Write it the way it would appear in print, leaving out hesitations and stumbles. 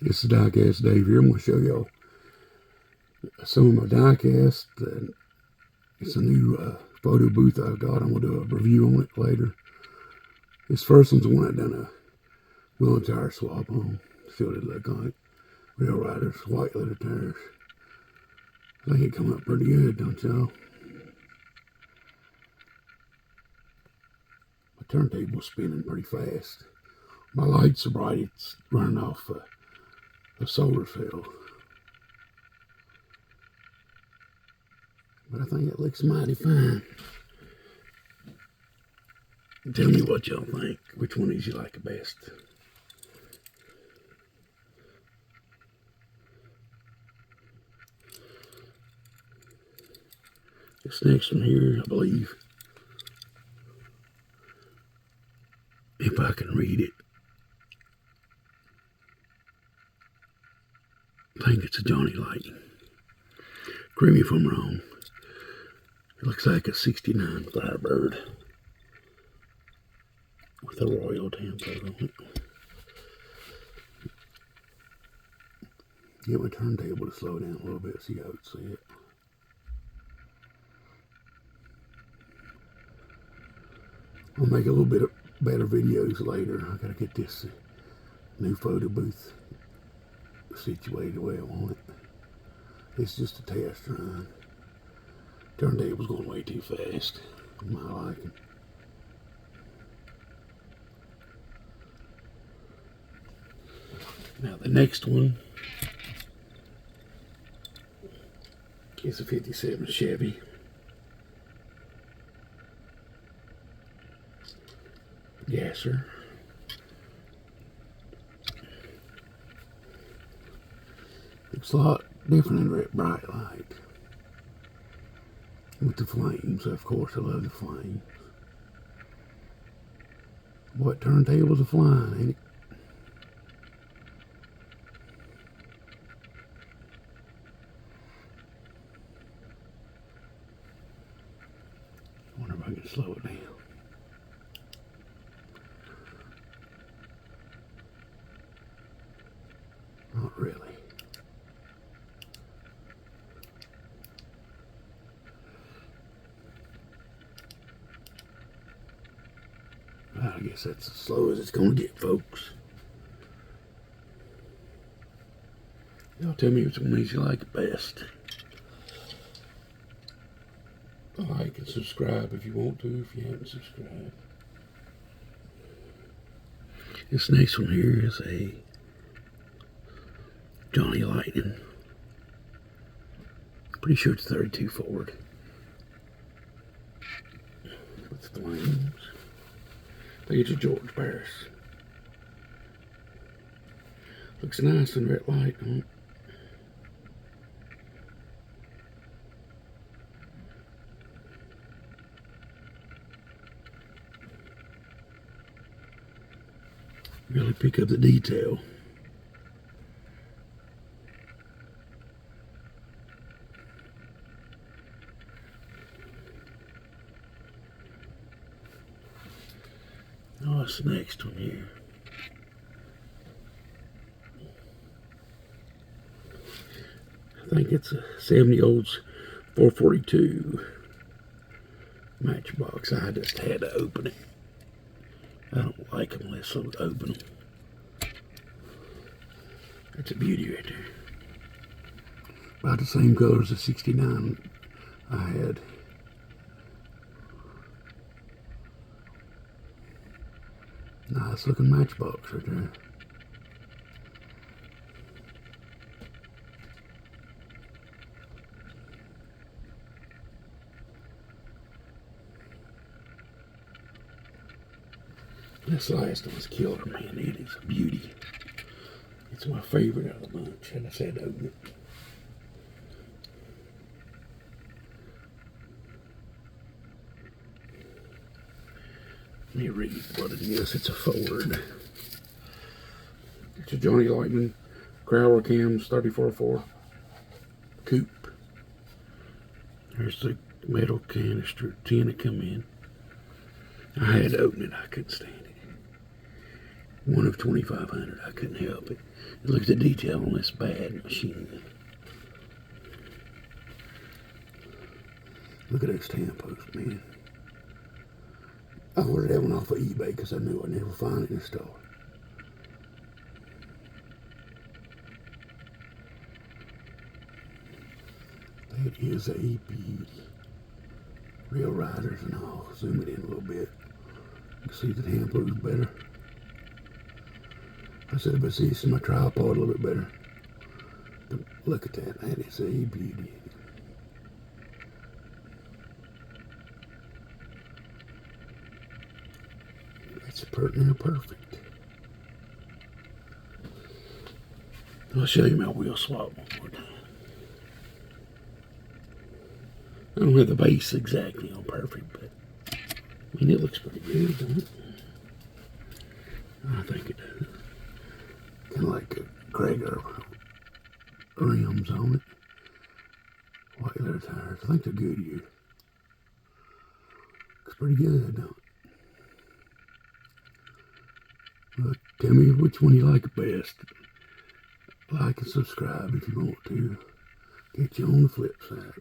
It's the diecast Dave here. I'm going to show y'all some of my diecast. It's a new photo booth I've got. I'm going to do a review on it later. This first one's the one I've done a wheel and tire swap on. See what it look like. Rail Riders, white leather tires. I think it come up pretty good, don't y'all? My turntable's spinning pretty fast. My lights are bright. It's running off a solar cell. But I think it looks mighty fine. Tell me what y'all think. Which one is you like the best? This next one here, I believe, if I can read it, I think it's a Johnny Lightning. Correct me if I'm wrong. It looks like a 69 Firebird with a Royal template on it. Get my turntable to slow down a little bit so you can see it. I'll make a little bit of better videos later. I gotta get this new photo booth situated the way I want it. It's just a test run. Turntable's going way too fast for my liking. Now the next one is a 57 Chevy. Gasser. Looks a lot different in red bright light. With the flames, of course, I love the flames. What turntables are flying, ain't it? I wonder if I can slow it down. Not really. I guess that's as slow as it's going to get, folks. Y'all tell me which one you like best. Like and subscribe if you want to, if you haven't subscribed. This next one here is a Johnny Lightning. Pretty sure it's 32 Ford. With flames. I think it's a George Paris. Looks nice in red light, huh? Really pick up the detail. Oh, what's the next one here? I think it's a 70 Olds 442 Matchbox. I just had to open it. I don't like them unless I open them. That's a beauty right there. About the same color as the 69 I had. Nice looking matchbox right there. This last one's killer, man. It is a beauty. It's my favorite out of the bunch. I just had to open it. Let me read what it is. It's a Ford. It's a Johnny Lightning Crowler Cams 34.4 coupe. There's the metal canister tin to come in. I had to open it. I couldn't stand it. One of 2,500. I couldn't help it. Look at the detail on this bad machine. Look at those tan posts, man. I ordered that one off of eBay because I knew I'd never find it in the store. That is a beauty. Real riders and all. Zoom it in a little bit. You can see the tan post better. I said I see this in my tripod a little bit better. But look at that. That is a beauty. That's near perfect. I'll show you my wheel swap one more time. I don't have the base exactly on perfect, but I mean it looks pretty good, doesn't it? I think it does. Kind of like a Krager rims on it. White leather tires. I think they're Goodyear. Looks pretty good, don't it? Well, tell me which one you like best. Like and subscribe if you want to. Get you on the flip side.